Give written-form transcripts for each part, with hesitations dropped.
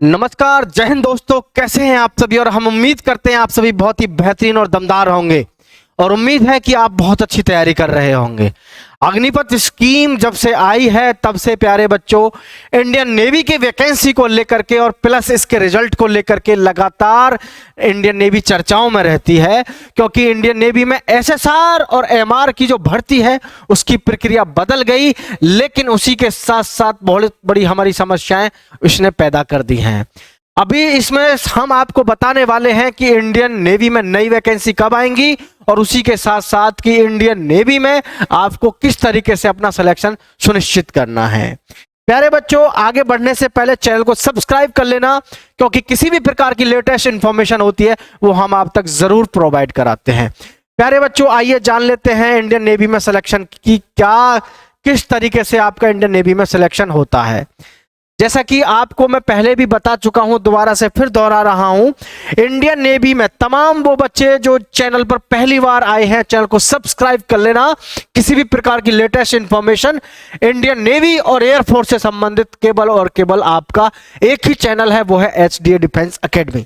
नमस्कार, जय हिंद दोस्तों। कैसे हैं आप सभी? और हम उम्मीद करते हैं आप सभी बहुत ही बेहतरीन और दमदार होंगे और उम्मीद है कि आप बहुत अच्छी तैयारी कर रहे होंगे। अग्निपथ स्कीम जब से आई है तब से प्यारे बच्चों इंडियन नेवी के वैकेंसी को लेकर के और प्लस इसके रिजल्ट को लेकर के लगातार इंडियन नेवी चर्चाओं में रहती है, क्योंकि इंडियन नेवी में एसएसआर और एमआर की जो भर्ती है उसकी प्रक्रिया बदल गई, लेकिन उसी के साथ साथ बहुत बड़ी हमारी समस्याएं इसने पैदा कर दी हैं। अभी इसमें हम आपको बताने वाले हैं कि इंडियन नेवी में नई वैकेंसी कब आएंगी और उसी के साथ साथ कि इंडियन नेवी में आपको किस तरीके से अपना सिलेक्शन सुनिश्चित करना है। प्यारे बच्चों, आगे बढ़ने से पहले चैनल को सब्सक्राइब कर लेना, क्योंकि किसी भी प्रकार की लेटेस्ट इंफॉर्मेशन होती है वो हम आप तक जरूर प्रोवाइड कराते हैं। प्यारे बच्चों, आइए जान लेते हैं इंडियन नेवी में सिलेक्शन की किस तरीके से आपका इंडियन नेवी में सिलेक्शन होता है। जैसा कि आपको मैं पहले भी बता चुका हूं, दोबारा से फिर दोहरा रहा हूं, इंडियन नेवी में तमाम वो बच्चे जो चैनल पर पहली बार आए हैं, चैनल को सब्सक्राइब कर लेना। किसी भी प्रकार की लेटेस्ट इंफॉर्मेशन इंडियन नेवी और एयरफोर्स से संबंधित केवल और केवल आपका एक ही चैनल है, वो है एचडीए डिफेंस एकेडमी।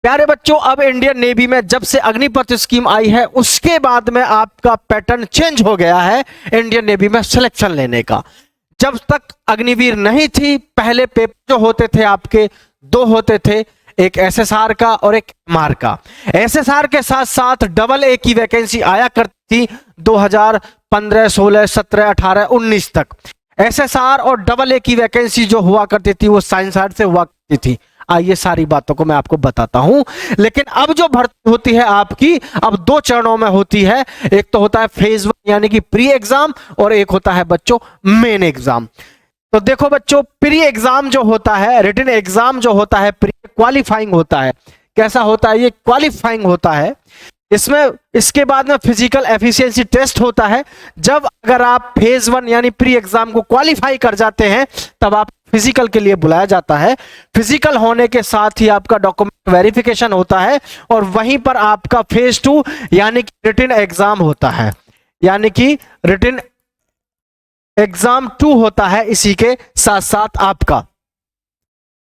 प्यारे बच्चों, अब इंडियन नेवी में जब से अग्निपथ स्कीम आई है उसके बाद में आपका पैटर्न चेंज हो गया है इंडियन नेवी में सिलेक्शन लेने का। जब तक अग्निवीर नहीं थी, पहले पेपर जो होते थे आपके दो होते थे, एक एसएसआर का और एक एमआर का। एसएसआर के साथ साथ डबल ए की वैकेंसी आया करती थी 2015, 16, 17, 18, 19 तक। एसएसआर और डबल ए की वैकेंसी जो हुआ करती थी वो साइंस आर्ट से हुआ करती थी। आइए सारी बातों को मैं आपको बताता हूं। लेकिन अब जो भर्ती होती है आपकी, अब दो चरणों में होती है। एक तो होता है फेज 1 यानी कि प्री एग्जाम, और एक होता है बच्चों मेन एग्जाम। तो देखो बच्चों, प्री एग्जाम जो होता है, रिटन एग्जाम जो होता है, प्री क्वालिफाइंग होता है। कैसा होता है ये? क्वालिफाइंग होता है। इसमें इसके बाद में फिजिकल एफिशिएंसी टेस्ट होता है। जब अगर आप फेज 1 यानी प्री एग्जाम को क्वालिफाई कर जाते हैं तब आप फिजिकल के लिए बुलाया जाता है। फिजिकल होने के साथ ही आपका डॉक्यूमेंट वेरिफिकेशन होता है और वहीं पर आपका फेज 2 यानी कि रिटन एग्जाम होता है, यानी कि रिटन एग्जाम 2 होता है इसी के साथ साथ आपका।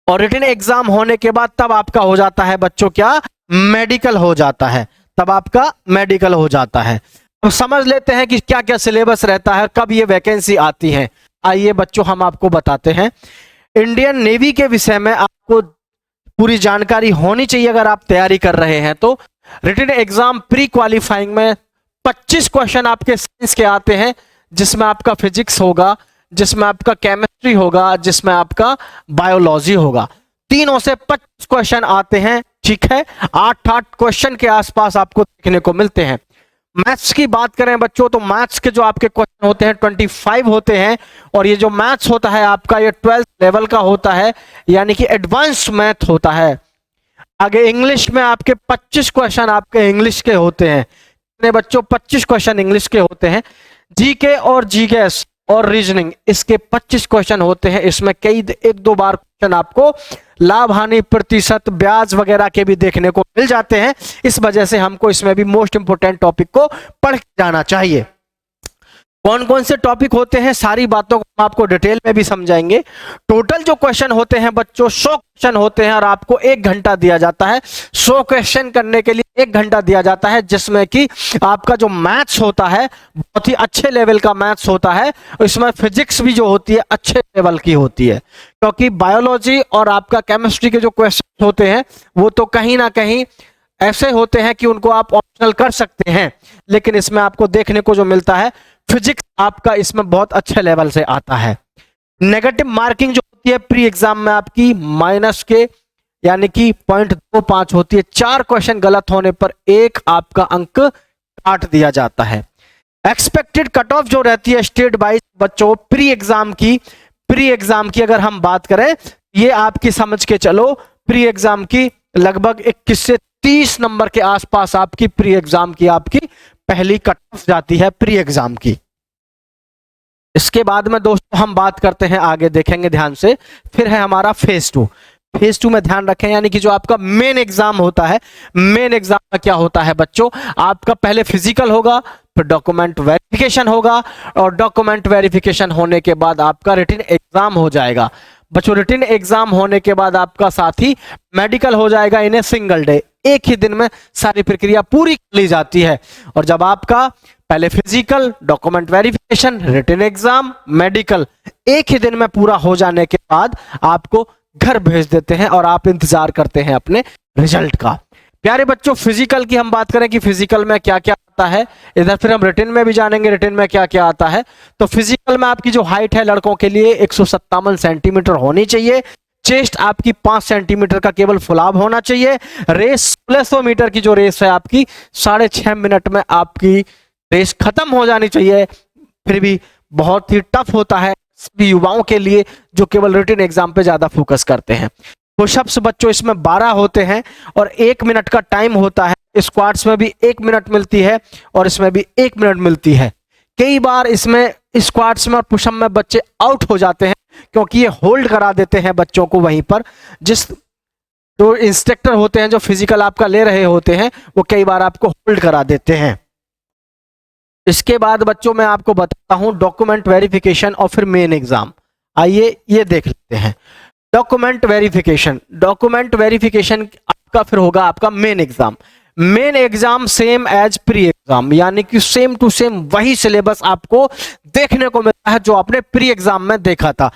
और रिटन एग्जाम होने के बाद तब आपका हो जाता है बच्चों क्या? मेडिकल हो जाता है। तब आपका मेडिकल हो जाता है। तो समझ लेते हैं कि क्या क्या सिलेबस रहता है, कब ये वैकेंसी आती है। आइए बच्चों, हम आपको बताते हैं। इंडियन नेवी के विषय में आपको पूरी जानकारी होनी चाहिए अगर आप तैयारी कर रहे हैं तो। रिटन एग्जाम प्री क्वालिफाइंग में 25 क्वेश्चन आपके साइंस के आते हैं, जिसमें आपका फिजिक्स होगा, जिसमें आपका केमिस्ट्री होगा, जिसमें आपका बायोलॉजी होगा। तीनों से 25 क्वेश्चन आते हैं, ठीक है। 8 क्वेश्चन के आसपास आपको देखने को मिलते हैं। मैथ्स की बात करें बच्चों तो मैथ्स के जो आपके क्वेश्चन होते हैं 25 होते हैं, और ये जो मैथ्स होता है आपका ये 12th लेवल का होता है, यानी कि एडवांस्ड मैथ होता है। आगे इंग्लिश में आपके 25 क्वेश्चन आपके इंग्लिश के होते हैं। बच्चों 25 क्वेश्चन इंग्लिश के होते हैं। जीके और जीएस और रीजनिंग, इसके 25 क्वेश्चन होते हैं। इसमें कई एक दो बार क्वेश्चन आपको लाभ हानि प्रतिशत ब्याज वगैरह के भी देखने को मिल जाते हैं। इस वजह से हमको इसमें भी मोस्ट इंपोर्टेंट टॉपिक को पढ़ जाना चाहिए। कौन कौन से टॉपिक होते हैं, सारी बातों को हम आपको डिटेल में भी समझाएंगे। टोटल जो क्वेश्चन होते हैं बच्चों 100 क्वेश्चन होते हैं और आपको 1 घंटा दिया जाता है। 100 क्वेश्चन करने के लिए 1 घंटा दिया जाता है, जिसमें कि आपका जो मैथ्स होता है बहुत ही अच्छे लेवल का मैथ्स होता है। इसमें फिजिक्स भी जो होती है अच्छे लेवल की होती है, क्योंकि बायोलॉजी और आपका केमिस्ट्री के जो क्वेश्चन होते हैं वो तो कहीं ना कहीं ऐसे होते हैं कि उनको आप ऑप्शनल कर सकते हैं, लेकिन इसमें आपको देखने को जो मिलता है फिजिक्स आपका इसमें बहुत अच्छे लेवल से आता है। नेगेटिव मार्किंग जो होती है प्री एग्जाम में आपकी माइनस के यानी कि 0.25 होती है। 4 क्वेश्चन गलत होने पर 1 आपका अंक काट दिया जाता है। एक्सपेक्टेड कट ऑफ जो रहती है स्टेट वाइज बच्चों प्री एग्जाम की अगर हम बात करें, ये आपकी समझ के चलो प्री एग्जाम की लगभग 21 से 30 नंबर के आसपास आपकी प्री एग्जाम की आपकी पहली कट ऑफ जाती है प्री एग्जाम की। इसके बाद में दोस्तों हम बात करते हैं, आगे देखेंगे ध्यान से। फिर है हमारा फेज 2। फेज 2 में ध्यान रखें, यानी कि जो आपका मेन एग्जाम होता है। मेन एग्जाम में क्या होता है बच्चों? आपका पहले फिजिकल होगा, फिर डॉक्यूमेंट वेरिफिकेशन होगा, और डॉक्यूमेंट वेरिफिकेशन होने के बाद आपका रिटन एग्जाम हो जाएगा। बच्चों रिटन एग्जाम होने के बाद आपका साथ ही मेडिकल हो जाएगा इन ए सिंगल डे। एक ही दिन में सारी प्रक्रिया पूरी कर ली जाती है। और जब आपका पहले physical, document verification, written exam, medical एक ही दिन में पूरा हो जाने के बाद आपको घर भेज देते हैं और आप इंतजार करते हैं अपने रिजल्ट का। प्यारे बच्चों, फिजिकल की हम बात करें कि फिजिकल में क्या क्या आता है, इधर फिर हम रिटन में भी जानेंगे रिटन में क्या क्या आता है। तो फिजिकल में आपकी जो हाइट है लड़कों के लिए 157 सेंटीमीटर होनी चाहिए। चेस्ट आपकी 5 सेंटीमीटर का केवल फुलाव होना चाहिए। रेस 1600 मीटर की जो रेस है आपकी 6.5 मिनट में आपकी रेस खत्म हो जानी चाहिए। फिर भी बहुत ही टफ होता है सभी युवाओं के लिए जो केवल रिटन एग्जाम पे ज्यादा फोकस करते हैं। पुशअप्स बच्चों इसमें 12 होते हैं और 1 मिनट का टाइम होता है। स्क्वाट्स में भी 1 मिनट मिलती है और इसमें भी 1 मिनट मिलती है। कई बार इसमें स्क्वाट्स में और पुशअप में बच्चे आउट हो जाते हैं क्योंकि ये होल्ड करा देते हैं बच्चों को वहीं पर। जो इंस्ट्रक्टर होते हैं जो फिजिकल आपका ले रहे होते हैं वो कई बार आपको होल्ड करा देते हैं। इसके बाद बच्चों मैं आपको बताता हूं डॉक्यूमेंट वेरिफिकेशन और फिर मेन एग्जाम। आइए ये देख लेते हैं। डॉक्यूमेंट वेरिफिकेशन, डॉक्यूमेंट वेरिफिकेशन आपका फिर होगा आपका main exam. Main exam same as pre exam, यानी कि सेम टू सेम वही सिलेबस आपको देखने को मिलता है जो आपने प्री एग्जाम में देखा था।